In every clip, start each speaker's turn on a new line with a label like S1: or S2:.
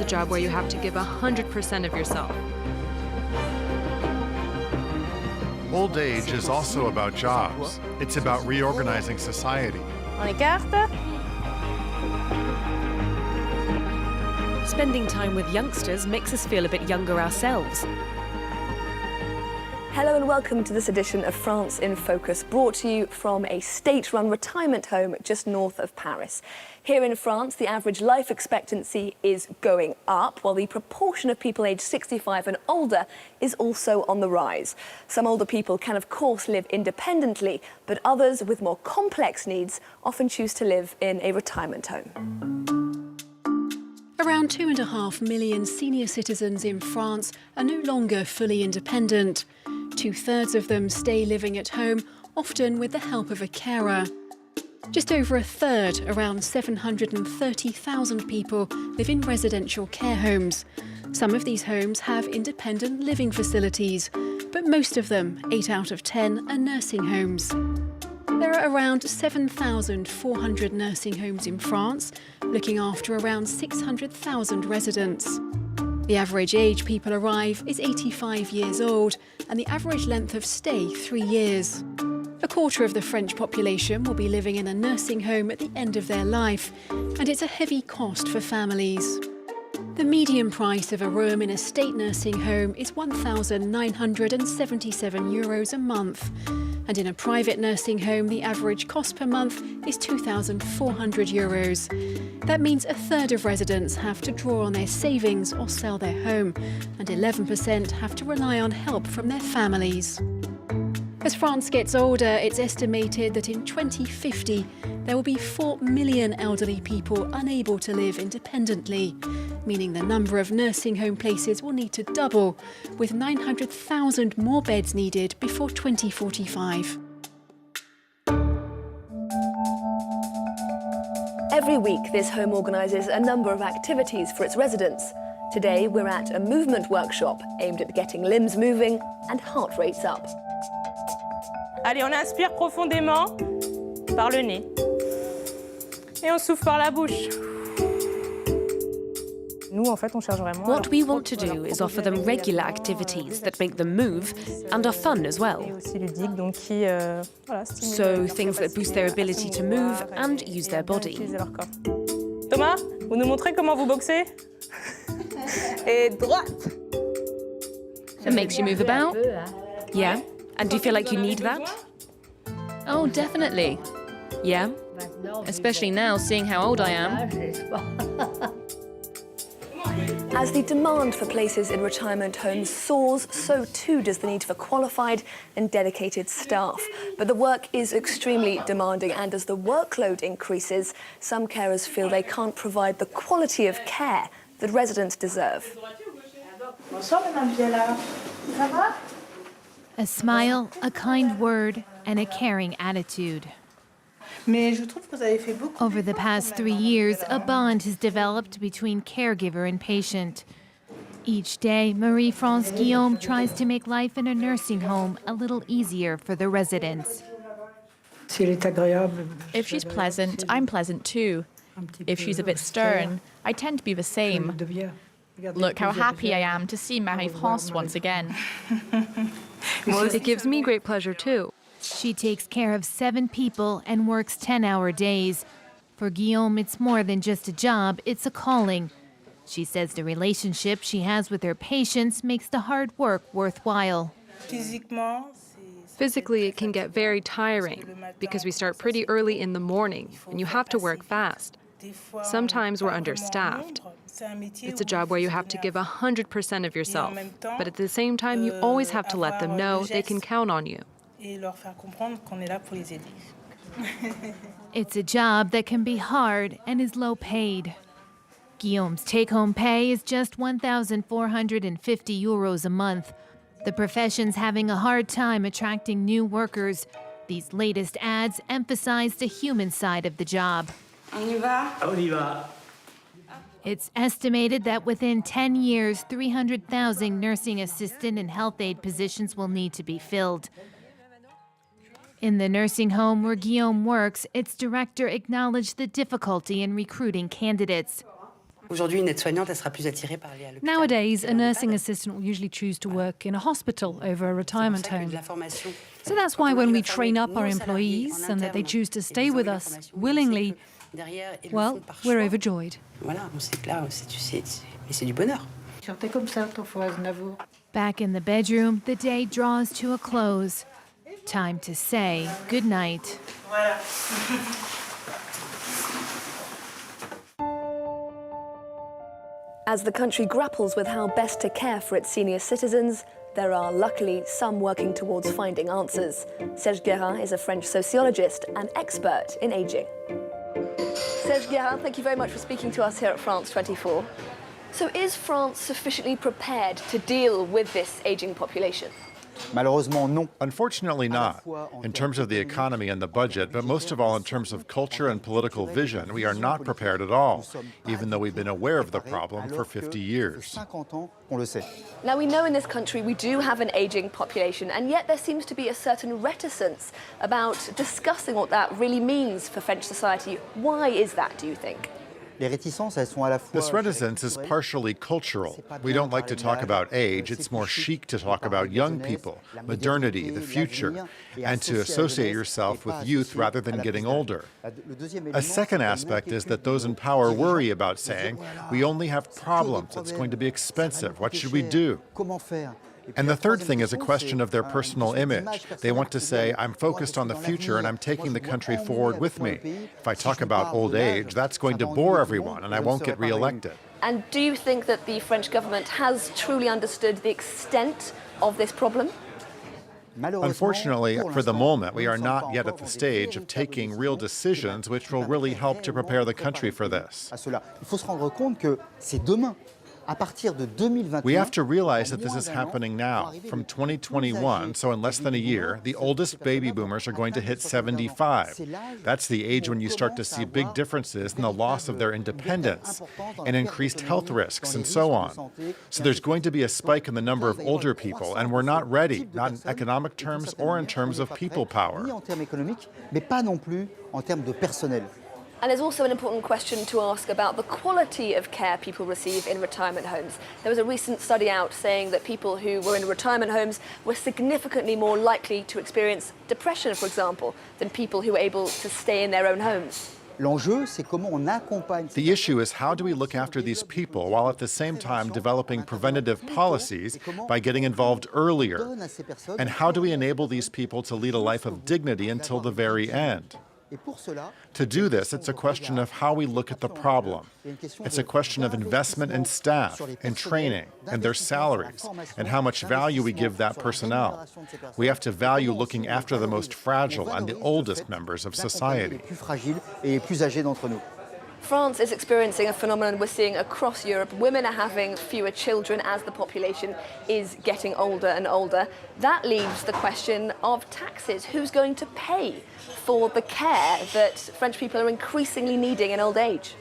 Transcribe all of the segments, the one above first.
S1: job where you have to give 100% of yourself.
S2: Old age is also about jobs. It's about reorganizing society.
S3: On les cartes.
S4: Spending time with youngsters makes us feel a bit younger ourselves.
S5: Hello and welcome to this edition of France in Focus, brought to you from a state-run retirement home just north of Paris. Here in France, the average life expectancy is going up, while the proportion of people aged 65 and older is also on the rise. Some older people can, of course, live independently, but others with more complex needs often choose to live in a retirement home.
S6: Around 2.5 million senior citizens in France are no longer fully independent. 2/3 of them stay living at home, often with the help of a carer. Just over a third, around 730,000 people, live in residential care homes. Some of these homes have independent living facilities, but most of them, 8 out of 10, are nursing homes. There are around 7,400 nursing homes in France, looking after around 600,000 residents. The average age people arrive is 85 years old, and the average length of stay 3 years. A quarter of the French population will be living in a nursing home at the end of their life, and it's a heavy cost for families. The median price of a room in a state nursing home is €1,977 a month, and in a private nursing home, the average cost per month is €2,400. That means a third of residents have to draw on their savings or sell their home, and 11% have to rely on help from their families. As France gets older, it's estimated that in 2050, there will be 4 million elderly people unable to live independently, meaning the number of nursing home places will need to double, with 900,000 more beds needed before 2045.
S5: Every week, this home organises a number of activities for its residents. Today, we're at a movement workshop aimed at getting limbs moving and heart rates up.
S3: Allez, on inspire profondément par le nez. Et on souffle par la bouche.
S4: What we want to do is offer them regular activities that make them move and are fun as well. So things that boost their ability to move and use their body.
S3: Thomas, vous nous montrez comment vous boxez? Et droite.
S1: It makes you move about.
S4: Yeah? And do you feel like you need that?
S1: Oh, definitely.
S4: Yeah?
S1: Especially now, seeing how old I am.
S5: As the demand for places in retirement homes soars, so too does the need for qualified and dedicated staff. But the work is extremely demanding, and as the workload increases, some carers feel they can't provide the quality of care that residents deserve.
S7: A smile, a kind word, and a caring attitude. Over the past 3 years, a bond has developed between caregiver and patient. Each day, Marie-France Guillaume tries to make life in a nursing home a little easier for the residents.
S8: If she's pleasant, I'm pleasant too. If she's a bit stern, I tend to be the same. Look how happy I am to see Marie-France once again.
S1: It gives me great pleasure too.
S7: She takes care of 7 people and works 10-hour days. For Guillaume, it's more than just a job, it's a calling. She says the relationship she has with her patients makes the hard work worthwhile.
S1: Physically, it can get very tiring because we start pretty early in the morning and you have to work fast. Sometimes we're understaffed. It's a job where you have to give 100% of yourself, but at the same time, you always have to let them know they can count on you.
S7: It's a job that can be hard and is low paid. Guillaume's take-home pay is just €1,450 a month. The profession's having a hard time attracting new workers. These latest ads emphasize the human side of the job. It's estimated that within 10 years, 300,000 nursing assistant and health aide positions will need to be filled. In the nursing home where Guillaume works, its director acknowledged the difficulty in recruiting candidates.
S9: Nowadays, a nursing assistant will usually choose to work in a hospital over a retirement home. So that's why when we train up our employees and that they choose to stay with us willingly, well, we're overjoyed.
S7: Back in the bedroom, the day draws to a close. Time to say goodnight.
S5: As the country grapples with how best to care for its senior citizens, there are luckily some working towards finding answers. Serge Guérin is a French sociologist and expert in ageing. Serge Guérin, thank you very much for speaking to us here at France 24. So is France sufficiently prepared to deal with this ageing population?
S2: Unfortunately not, in terms of the economy and the budget, but most of all in terms of culture and political vision, we are not prepared at all, even though we've been aware of the problem for 50 years.
S5: Now, we know in this country we do have an ageing population, and yet there seems to be a certain reticence about discussing what that really means for French society. Why is that, do you think?
S2: This reticence is partially cultural. We don't like to talk about age. It's more chic to talk about young people, modernity, the future, and to associate yourself with youth rather than getting older. A second aspect is that those in power worry about saying, we only have problems, it's going to be expensive, what should we do? And the third thing is a question of their personal image. They want to say, I'm focused on the future and I'm taking the country forward with me. If I talk about old age, that's going to bore everyone and I won't get re-elected.
S5: And do you think that the French government has truly understood the extent of this problem?
S2: Unfortunately, for the moment, we are not yet at the stage of taking real decisions which will really help to prepare the country for this. We have to realize that this is happening now. From 2021, so in less than a year, the oldest baby boomers are going to hit 75. That's the age when you start to see big differences in the loss of their independence and increased health risks and so on. So there's going to be a spike in the number of older people, and we're not ready, not in economic terms or in terms of people power.
S5: And there's also an important question to ask about the quality of care people receive in retirement homes. There was a recent study out saying that people who were in retirement homes were significantly more likely to experience depression, for example, than people who were able to stay in their own homes.
S2: The issue is how do we look after these people while at the same time developing preventative policies by getting involved earlier? And how do we enable these people to lead a life of dignity until the very end? To do this, it's a question of how we look at the problem. It's a question of investment in staff, in training, and their salaries, and how much value we give that personnel. We have to value looking after the most fragile and the oldest members of society.
S5: France is experiencing a phenomenon we're seeing across Europe. Women are having fewer children as the population is getting older and older. That leaves the question of taxes. Who's going to pay for the care that French people are increasingly needing in old age?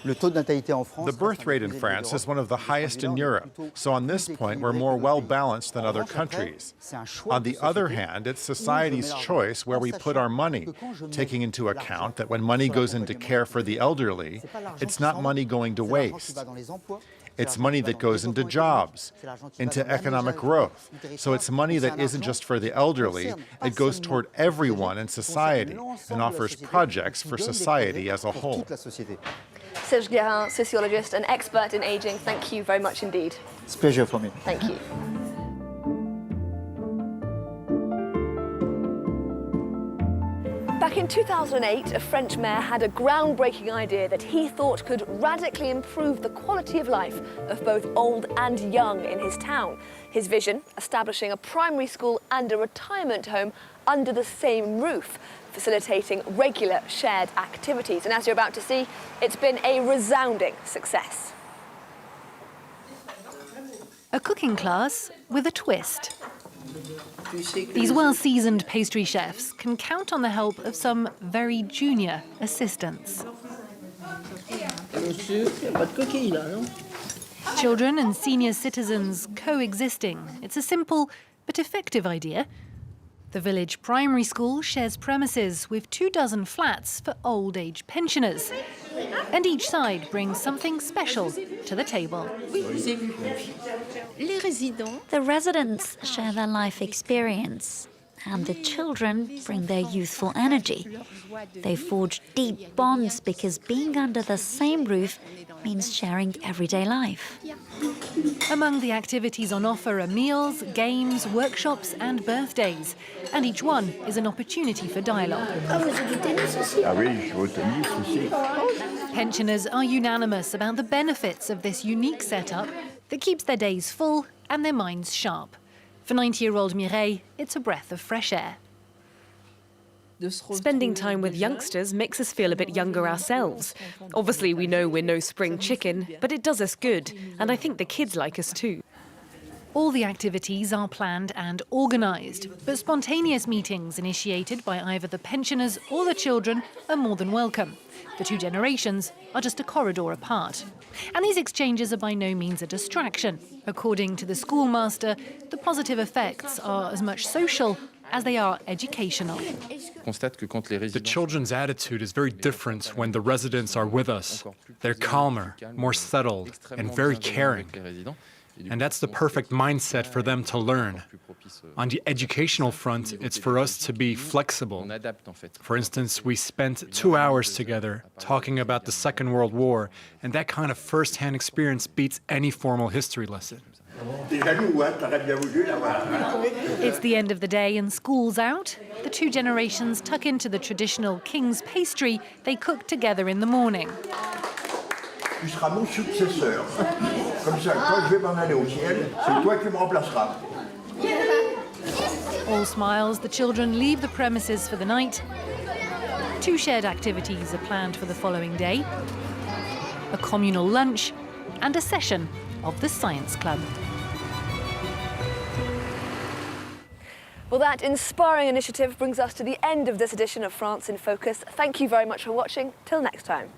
S2: The birth rate in France is one of the highest in Europe, so on this point we're more well-balanced than other countries. On the other hand, it's society's choice where we put our money, taking into account that when money goes into care for the elderly, it's not money going to waste. It's money that goes into jobs, into economic growth. So it's money that isn't just for the elderly, it goes toward everyone in society and offers projects for society as a whole.
S5: Serge Guérin, sociologist and expert in ageing, thank you very much indeed.
S10: It's a pleasure for me.
S5: Thank you. Back in 2008, a French mayor had a groundbreaking idea that he thought could radically improve the quality of life of both old and young in his town. His vision, establishing a primary school and a retirement home under the same roof, facilitating regular shared activities. And as you're about to see, it's been a resounding success.
S6: A cooking class with a twist. These well-seasoned pastry chefs can count on the help of some very junior assistants. Children and senior citizens coexisting. It's a simple but effective idea. The village primary school shares premises with 24 flats for old-age pensioners. And each side brings something special to the table.
S10: The residents share their life experience, and the children bring their youthful energy. They forge deep bonds because being under the same roof means sharing everyday life.
S6: Among the activities on offer are meals, games, workshops and birthdays. And each one is an opportunity for dialogue. Pensioners are unanimous about the benefits of this unique setup that keeps their days full and their minds sharp. For 90-year-old Mireille, it's a breath of fresh air.
S4: Spending time with youngsters makes us feel a bit younger ourselves. Obviously, we know we're no spring chicken, but it does us good, and I think the kids like us too.
S6: All the activities are planned and organised, but spontaneous meetings initiated by either the pensioners or the children are more than welcome. The two generations are just a corridor apart. And these exchanges are by no means a distraction. According to the schoolmaster, the positive effects are as much social as they are educational.
S11: The children's attitude is very different when the residents are with us. They're calmer, more settled, and very caring. And that's the perfect mindset for them to learn. On the educational front, it's for us to be flexible. For instance, we spent 2 hours together talking about the Second World War, and that kind of first-hand experience beats any formal history lesson.
S6: It's the end of the day and school's out. The two generations tuck into the traditional king's pastry they cook together in the morning.
S12: Tu seras mon successeur. Comme ça, quand je vais m'en aller au ciel, c'est toi qui me remplaceras.
S6: All smiles, the children leave the premises for the night. Two shared activities are planned for the following day: a communal lunch and a session of the science club.
S5: Well, that inspiring initiative brings us to the end of this edition of France in Focus. Thank you very much for watching. Till next time.